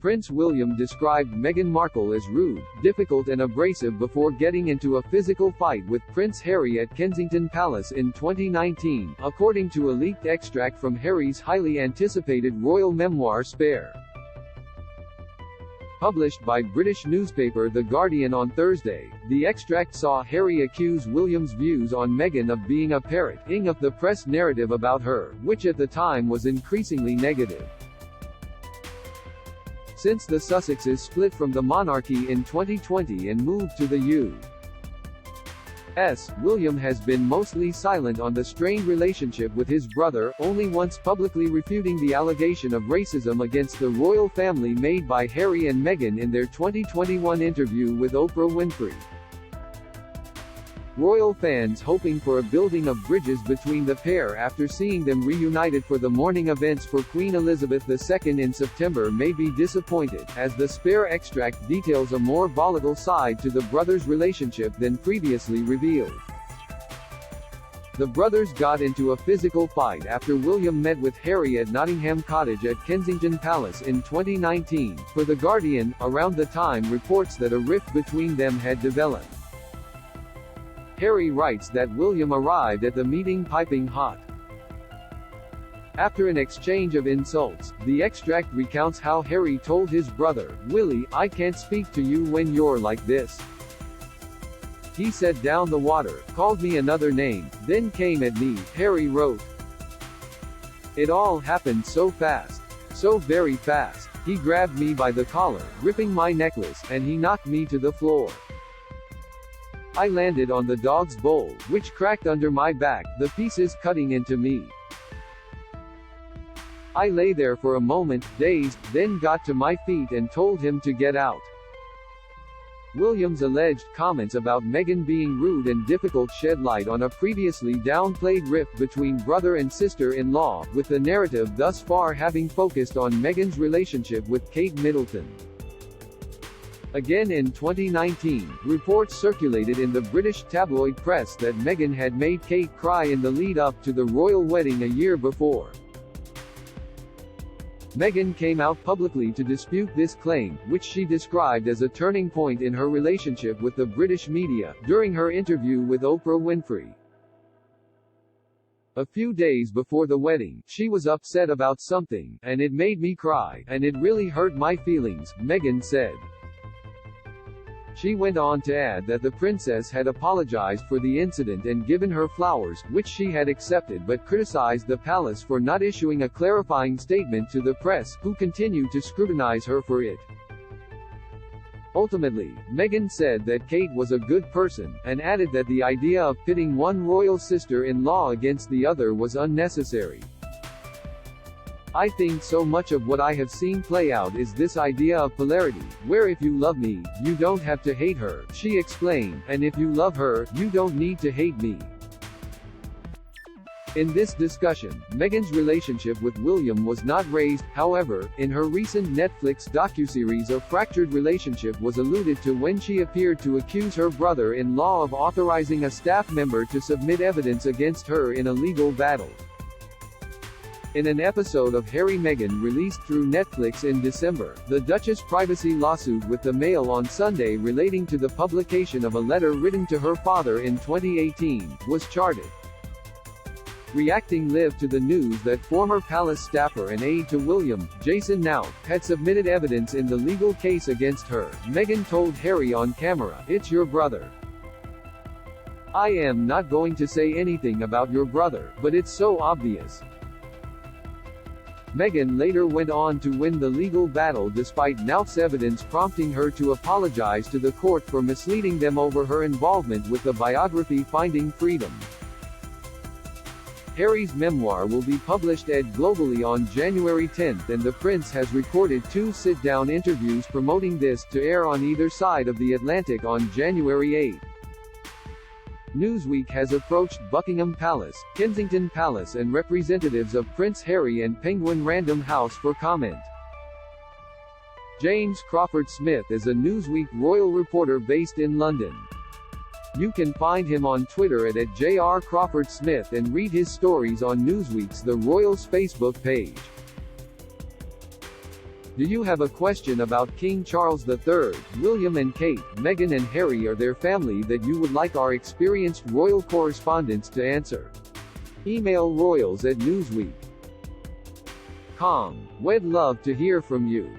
Prince William described Meghan Markle as rude, difficult and abrasive before getting into a physical fight with Prince Harry at Kensington Palace in 2019, according to a leaked extract from Harry's highly anticipated royal memoir Spare. Published by British newspaper The Guardian on Thursday, the extract saw Harry accuse William's views on Meghan of being a parrot, of the press narrative about her, which at the time was increasingly negative. Since the Sussexes split from the monarchy in 2020 and moved to the U.S., William has been mostly silent on the strained relationship with his brother, only once publicly refuting the allegation of racism against the royal family made by Harry and Meghan in their 2021 interview with Oprah Winfrey. Royal fans hoping for a building of bridges between the pair after seeing them reunited for the mourning events for Queen Elizabeth II in September may be disappointed, as the Spare extract details a more volatile side to the brothers' relationship than previously revealed. The brothers got into a physical fight after William met with Harry at Nottingham Cottage at Kensington Palace in 2019. For The Guardian, around the time reports that a rift between them had developed. Harry writes that William arrived at the meeting piping hot. After an exchange of insults, the extract recounts how Harry told his brother, "Willie, I can't speak to you when you're like this. He said down the water, called me another name, then came at me," Harry wrote. "It all happened so fast. So very fast. He grabbed me by the collar, ripping my necklace, and he knocked me to the floor. I landed on the dog's bowl, which cracked under my back, the pieces cutting into me. I lay there for a moment, dazed, then got to my feet and told him to get out." William's alleged comments about Meghan being rude and difficult shed light on a previously downplayed rift between brother and sister-in-law, with the narrative thus far having focused on Meghan's relationship with Kate Middleton. Again in 2019, reports circulated in the British tabloid press that Meghan had made Kate cry in the lead-up to the royal wedding a year before. Meghan came out publicly to dispute this claim, which she described as a turning point in her relationship with the British media, during her interview with Oprah Winfrey. "A few days before the wedding, she was upset about something, and it made me cry, and it really hurt my feelings," Meghan said. She went on to add that the princess had apologized for the incident and given her flowers, which she had accepted, but criticized the palace for not issuing a clarifying statement to the press, who continued to scrutinize her for it. Ultimately, Meghan said that Kate was a good person, and added that the idea of pitting one royal sister-in-law against the other was unnecessary. "I think so much of what I have seen play out is this idea of polarity, where if you love me, you don't have to hate her," she explained, "and if you love her, you don't need to hate me." In this discussion, Meghan's relationship with William was not raised, however. In her recent Netflix docuseries A Fractured Relationship was alluded to when she appeared to accuse her brother-in-law of authorizing a staff member to submit evidence against her in a legal battle. In an episode of Harry-Meghan released through Netflix in December, the Duchess' privacy lawsuit with the Mail on Sunday relating to the publication of a letter written to her father in 2018, was charted. Reacting live to the news that former palace staffer and aide to William, Jason Naut, had submitted evidence in the legal case against her, Meghan told Harry on camera, "It's your brother. I am not going to say anything about your brother, but it's so obvious." Meghan later went on to win the legal battle despite Naut's evidence prompting her to apologize to the court for misleading them over her involvement with the biography Finding Freedom. Harry's memoir will be published globally on January 10, and the prince has recorded 2 sit-down interviews promoting this, to air on either side of the Atlantic on January 8. Newsweek has approached Buckingham Palace, Kensington Palace and representatives of Prince Harry and Penguin Random House for comment. James Crawford Smith is a Newsweek royal reporter based in London. You can find him on Twitter at @JR Crawford Smith and read his stories on Newsweek's The Royals Facebook page. Do you have a question about King Charles III, William and Kate, Meghan and Harry or their family that you would like our experienced royal correspondents to answer? Email royals@newsweek.com. We'd love to hear from you.